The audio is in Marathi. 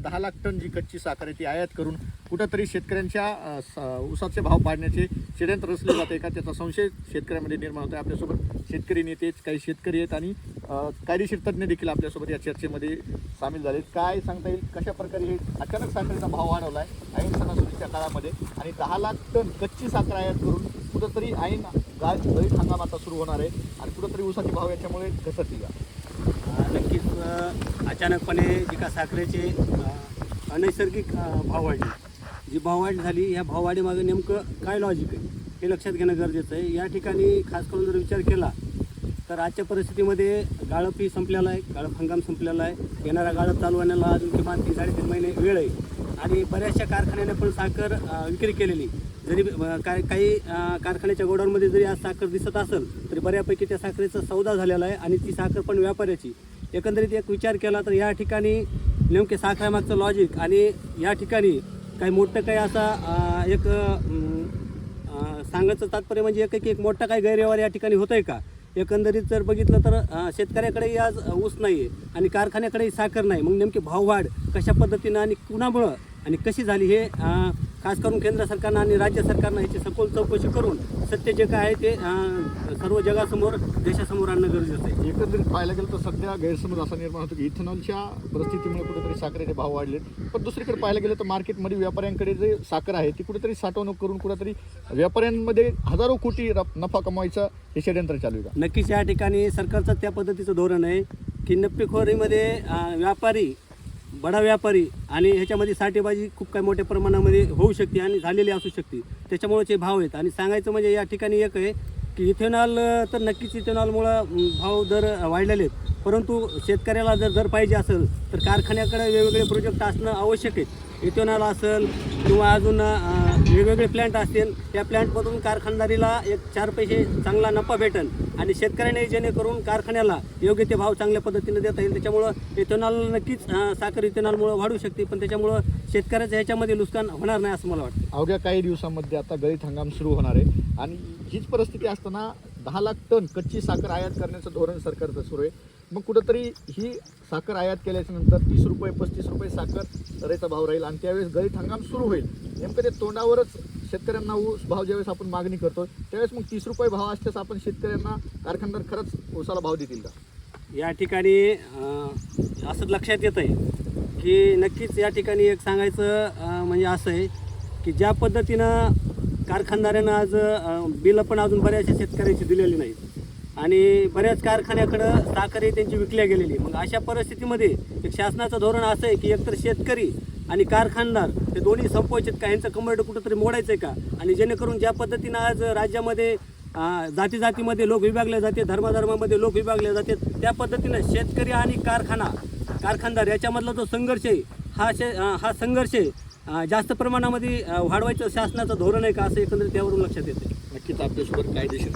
10 लाख टन जी कच्ची साखर आहे ती आयात करून कुठंतरी शेतकऱ्यांच्या ऊसाचे भाव पाडण्याचे षडयंत्र रचले जाते का, त्याचा संशय शेतकऱ्यांमध्ये निर्माण होतो आहे। आपल्यासोबत शेतकरी नेते, काही शेतकरी आहेत आणि कायदेशीर तज्ज्ञ देखील आपल्यासोबत या चर्चेमध्ये सामील झाले। काय सांगता येईल, कशा प्रकारे हे अचानक साखरेचा भाव वाढवला आहे ऐन सणासुदीच्या काळामध्ये आणि 10 लाख टन कच्ची साखर आयात करून कुठंतरी ऐन गळीत हंगाम आता सुरू होणार आहे आणि कुठंतरी ऊसाचे भाव याच्यामुळे घसरतील का? नक्कीच अचानकपणे जी का साखरेचे अनैसर्गिक भाव वाढले, जी भाववाढ झाली, या भाववाढीमागे नेमकं काय लॉजिक आहे हे लक्षात घेणं गरजेचं आहे। या ठिकाणी खास करून जर विचार केला तर आजच्या परिस्थितीमध्ये गाळपही संपलेला आहे, गाळप हंगाम संपलेला आहे, येणारा गाळप चालू होण्याला अजून किमान 3-3.5 महिने वेळ आहे आणि बऱ्याचशा कारखान्याने पण साखर विक्री केलेली। जरी काही कारखान्याच्या गोडाऊनमध्ये जरी आज साखर दिसत असेल तरी बऱ्यापैकी त्या साखरेचा सौदा झालेला आहे आणि ती साखर पण व्यापाऱ्याची। एकंदरीत एक विचार केला तर या ठिकाणी नेमके साखरेमागचं लॉजिक आणि या ठिकाणी काही मोठं काही असा एक सांगायचं तात्पर्य म्हणजे एक मोठा काही गैरव्यवहार या ठिकाणी होत आहे का? एकंदरीत जर बघितलं तर शेतकऱ्याकडेही आज ऊस नाही आहे आणि कारखान्याकडेही साखर नाही। मग नेमकी भाववाढ कशा पद्धतीनं आणि कुणामुळं आणि कशी झाली हे खास करून केंद्र सरकारनं आणि राज्य सरकारनं ह्याची सखोल चौकशी करून सत्य जे काय आहे ते सर्व जगासमोर देशासमोर आणणं गरजेचं आहे। एकंदरीत पाहायला गेलं तर सध्या गैरसमज असा निर्माण होतो की इथेनॉलच्या परिस्थितीमुळे कुठेतरी साखरेचे भाव वाढले, पण दुसरीकडे पाहायला गेलं तर मार्केटमध्ये व्यापाऱ्यांकडे जे साखर आहे ती कुठेतरी साठवणूक करून कुठेतरी व्यापाऱ्यांमध्ये हजारो कोटी नफा कमवायचं हे षडयंत्र चालू आहे का? नक्कीच या ठिकाणी सरकारचं त्या पद्धतीचं धोरण आहे की नफ्तेखोरीमध्ये व्यापारी, बडा व्यापारी आणि ह्याच्यामध्ये साठेबाजी खूप काही मोठ्या प्रमाणामध्ये होऊ शकते आणि झालेली असू शकते, त्याच्यामुळेच हे भाव आहेत। आणि सांगायचं म्हणजे या ठिकाणी एक आहे की इथेनॉल तर नक्कीच इथेनॉलमुळं भाव दर वाढलेले आहेत, परंतु शेतकऱ्याला जर दर पाहिजे असेल तर कारखान्याकडे वेगवेगळे प्रोजेक्ट असणं आवश्यक आहे। इथेनॉल असेल किंवा अजून वेगवेगळे प्लॅन्ट असतील, त्या प्लॅन्टमधून कारखानदारीला एक 4 पैसे चांगला नफा भेटेल आणि शेतकऱ्याने जेणेकरून कारखान्याला योग्य ते भाव चांगल्या पद्धतीने देता येईल। त्याच्यामुळं इथेनॉल नक्कीच साखर इथेनॉलमुळं वाढू शकते, पण त्याच्यामुळं शेतकऱ्याचं ह्याच्यामध्ये नुकसान होणार नाही असं मला वाटतं। अवघ्या काही दिवसांमध्ये आता गळीत हंगाम सुरू होणार आहे आणि हीच परिस्थिती असताना 10 लाख टन कच्ची साखर आयात करण्याचं धोरण सरकारचं सुरू आहे। मग कुठंतरी ही साखर आयात केल्याच्या नंतर 30 रुपये 35 रुपये साखर दरेचा भाव राहील आणि त्यावेळेस गळीत हंगाम सुरू होईल। नेमकं ते तोंडावरच शेतकऱ्यांना ऊस भाव ज्यावेळेस आपण मागणी करतो त्यावेळेस मग 30 रुपये भाव असल्यास आपण शेतकऱ्यांना कारखानदार खरंच ऊसाला भाव देतील का? या ठिकाणी असं लक्षात येतं आहे की नक्कीच या ठिकाणी एक सांगायचं म्हणजे असं आहे की ज्या पद्धतीनं कारखानदारांना आज बिलं पण अजून बऱ्याचशा शेतकऱ्यांची दिलेली नाहीत आणि बऱ्याच कारखान्याकडं साखरही त्यांची विकल्या गेलेली। मग अशा परिस्थितीमध्ये एक शासनाचं धोरण असं आहे की एकतर शेतकरी आणि कारखानदार हे दोन्ही संपवायचे का, ह्यांचं कंबरडं कुठंतरी मोडायचं आहे का? आणि जेणेकरून ज्या पद्धतीनं आज राज्यामध्ये जातीमध्ये लोक विभागले जाते, धर्मामध्ये लोक विभागले जाते, त्या पद्धतीनं शेतकरी आणि कारखानदार याच्यामधला जो संघर्ष आहे हा संघर्ष जास्त प्रमाणामध्ये वाढवायचं शासनाचं धोरण आहे का, असं एकंदरीत त्यावरून लक्षात येते। नक्कीच आपल्यासोबत कायदेशीर